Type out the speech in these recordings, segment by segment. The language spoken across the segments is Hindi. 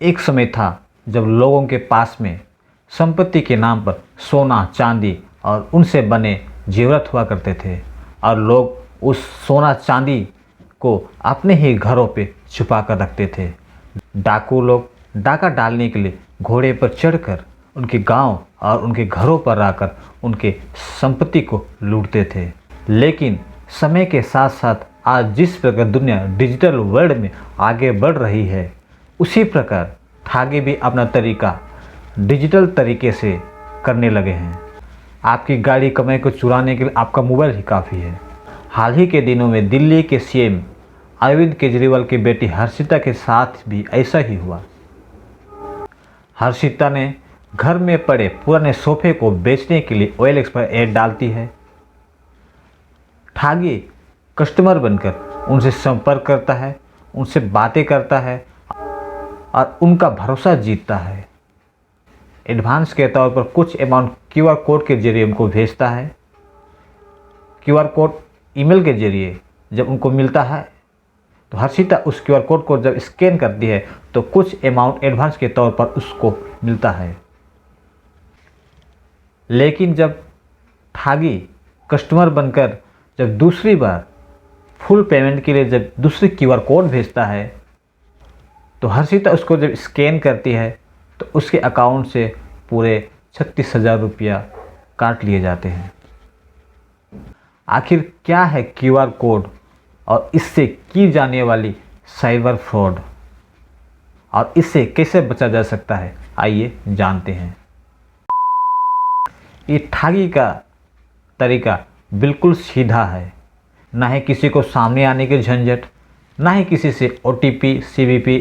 एक समय था जब लोगों के पास में संपत्ति के नाम पर सोना चांदी और उनसे बने जेवरात हुआ करते थे और लोग उस सोना चांदी को अपने ही घरों पे छुपा कर रखते थे। डाकू लोग डाका डालने के लिए घोड़े पर चढ़कर उनके गांव और उनके घरों पर आकर उनके संपत्ति को लूटते थे। लेकिन समय के साथ साथ आज जिस प्रकार दुनिया डिजिटल वर्ल्ड में आगे बढ़ रही है, उसी प्रकार ठगी भी अपना तरीका डिजिटल तरीके से करने लगे हैं। आपकी गाड़ी कमाई को चुराने के लिए आपका मोबाइल ही काफ़ी है। हाल ही के दिनों में दिल्ली के सीएम अरविंद केजरीवाल की बेटी हर्षिता के साथ भी ऐसा ही हुआ। हर्षिता ने घर में पड़े पुराने सोफे को बेचने के लिए OLX पर ऐड डालती है। ठगी कस्टमर बनकर उनसे संपर्क करता है, उनसे बातें करता है और उनका भरोसा जीतता है। एडवांस के तौर पर कुछ अमाउंट QR कोड के जरिए उनको भेजता है। QR कोड ईमेल के जरिए जब उनको मिलता है तो हर्षिता उस QR कोड को जब स्कैन करती है तो कुछ अमाउंट एडवांस के तौर पर उसको मिलता है। लेकिन जब ठगी कस्टमर बनकर जब दूसरी बार फुल पेमेंट के लिए जब दूसरी QR कोड भेजता है तो हर्षिता उसको जब स्कैन करती है तो उसके अकाउंट से पूरे 36,000 रुपया काट लिए जाते हैं। आखिर क्या है QR कोड और इससे की जाने वाली साइबर फ्रॉड और इससे कैसे बचा जा सकता है, आइए जानते हैं। ये ठगी का तरीका बिल्कुल सीधा है। ना ही किसी को सामने आने की झंझट, ना ही किसी से OTP CVV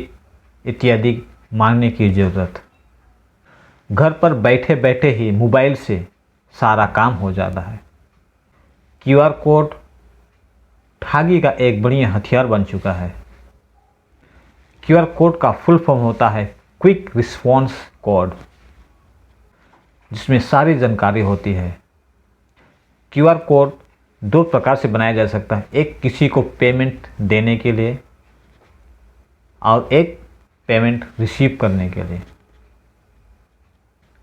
इत्यादि मांगने की ज़रूरत। घर पर बैठे बैठे ही मोबाइल से सारा काम हो जाता है। QR कोड ठगी का एक बढ़िया हथियार बन चुका है। QR कोड का फुल फॉर्म होता है क्विक रिस्पॉन्स कोड, जिसमें सारी जानकारी होती है। QR कोड दो प्रकार से बनाया जा सकता है, एक किसी को पेमेंट देने के लिए और एक पेमेंट रिसीव करने के लिए।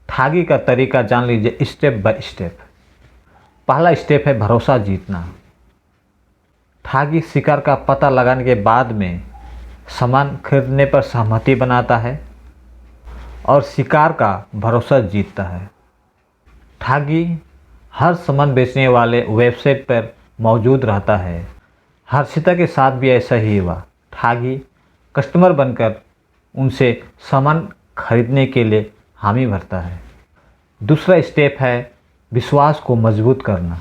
ठगी का तरीका जान लीजिए स्टेप बाय स्टेप। पहला स्टेप है भरोसा जीतना। ठगी शिकार का पता लगाने के बाद में सामान खरीदने पर सहमति बनाता है और शिकार का भरोसा जीतता है। ठगी हर सामान बेचने वाले वेबसाइट पर मौजूद रहता है। हर्षिता के साथ भी ऐसा ही हुआ। ठगी कस्टमर बनकर उनसे सामान खरीदने के लिए हामी भरता है। दूसरा स्टेप है विश्वास को मजबूत करना।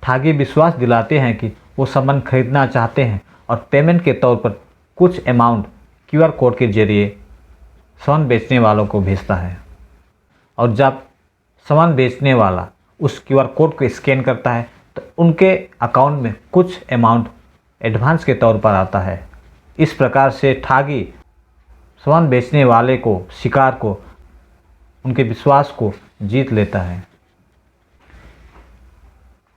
ठगी विश्वास दिलाते हैं कि वो सामान खरीदना चाहते हैं और पेमेंट के तौर पर कुछ अमाउंट QR कोड के जरिए सामान बेचने वालों को भेजता है और जब सामान बेचने वाला उस QR कोड को स्कैन करता है तो उनके अकाउंट में कुछ अमाउंट एडवांस के तौर पर आता है। इस प्रकार से ठगी सामान बेचने वाले को, शिकार को, उनके विश्वास को जीत लेता है।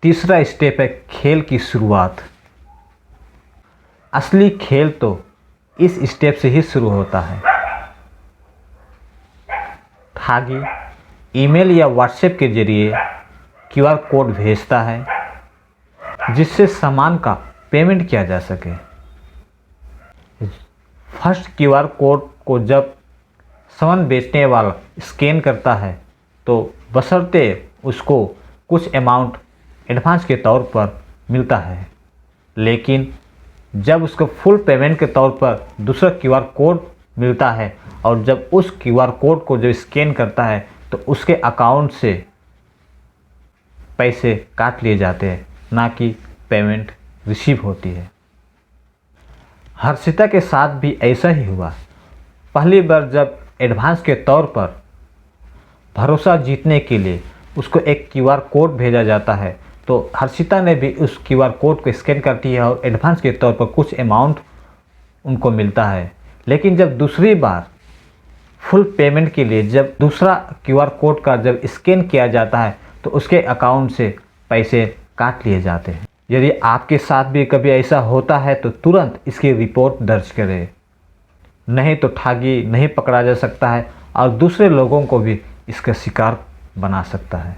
तीसरा स्टेप है खेल की शुरुआत। असली खेल तो इस स्टेप से ही शुरू होता है। ठगी ईमेल या व्हाट्सएप के जरिए QR कोड भेजता है जिससे सामान का पेमेंट किया जा सके। फर्स्ट QR कोड को जब सामान बेचने वाला स्कैन करता है तो बशर्ते उसको कुछ अमाउंट एडवांस के तौर पर मिलता है, लेकिन जब उसको फुल पेमेंट के तौर पर दूसरा QR कोड मिलता है और जब उस QR कोड को जब स्कैन करता है तो उसके अकाउंट से पैसे काट लिए जाते हैं, ना कि पेमेंट रिसीव होती है। हर्षिता के साथ भी ऐसा ही हुआ। पहली बार जब एडवांस के तौर पर भरोसा जीतने के लिए उसको एक QR कोड भेजा जाता है तो हर्षिता ने भी उस QR कोड को स्कैन करती है और एडवांस के तौर पर कुछ अमाउंट उनको मिलता है। लेकिन जब दूसरी बार फुल पेमेंट के लिए जब दूसरा QR कोड का जब स्कैन किया जाता है तो उसके अकाउंट से पैसे काट लिए जाते हैं। यदि आपके साथ भी कभी ऐसा होता है तो तुरंत इसकी रिपोर्ट दर्ज करें। नहीं तो ठगी नहीं पकड़ा जा सकता है और दूसरे लोगों को भी इसका शिकार बना सकता है।